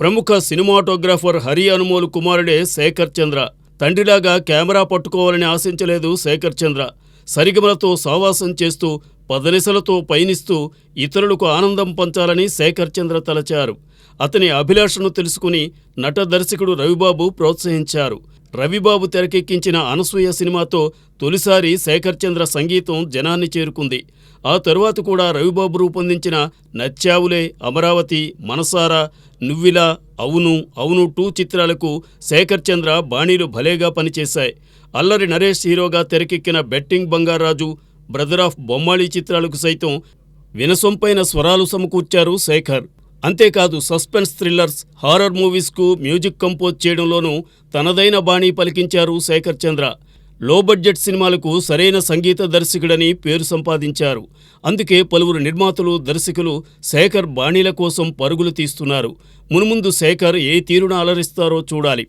ప్రముఖ సినిమాటోగ్రాఫర్ హరి అనుమోలు కుమారుడే శేఖర్ చంద్ర. తండ్రిలాగా కెమెరా పట్టుకోవాలని ఆశించలేదు శేఖర్ చంద్ర. సరిగమలతో సావాసం చేస్తూ, పదనిసలతో పయనిస్తూ ఇతరులకు ఆనందం పంచాలని శేఖర్ చంద్ర తలచారు. అతని అభిలాషను తెలుసుకుని నట దర్శకుడు రవిబాబు ప్రోత్సహించారు. రవిబాబు తెరకెక్కించిన అనసూయ సినిమాతో తొలిసారి శేఖర్ చంద్ర సంగీతం జనాన్ని చేరుకుంది. ఆ తరువాత కూడా రవిబాబు రూపొందించిన నచ్చావులే, అమరావతి, మనసారా, నువ్విలా, అవును అవును 2 చిత్రాలకు శేఖర్ చంద్ర బాణీలు భలేగా పనిచేశాయి. అల్లరి నరేష్ హీరోగా తెరకెక్కిన betting Bangaraju, brother of Bommali చిత్రాలకు సైతం వినసొంపైన స్వరాలు సమకూర్చారు శేఖర్. అంతేకాదు సస్పెన్స్ థ్రిల్లర్స్, హారర్ మూవీస్కు మ్యూజిక్ కంపోజ్ చేయడంలోనూ తనదైన బాణీ పలికించారు శేఖర్ చంద్ర. లో బడ్జెట్ సినిమాలకు సరైన సంగీత దర్శకుడని పేరు సంపాదించారు. అందుకే పలువురు నిర్మాతలు, దర్శకులు శేఖర్ బాణీల కోసం పరుగులు తీస్తున్నారు. మున్ముందు శేఖర్ ఏ తీరున అలరిస్తారో చూడాలి.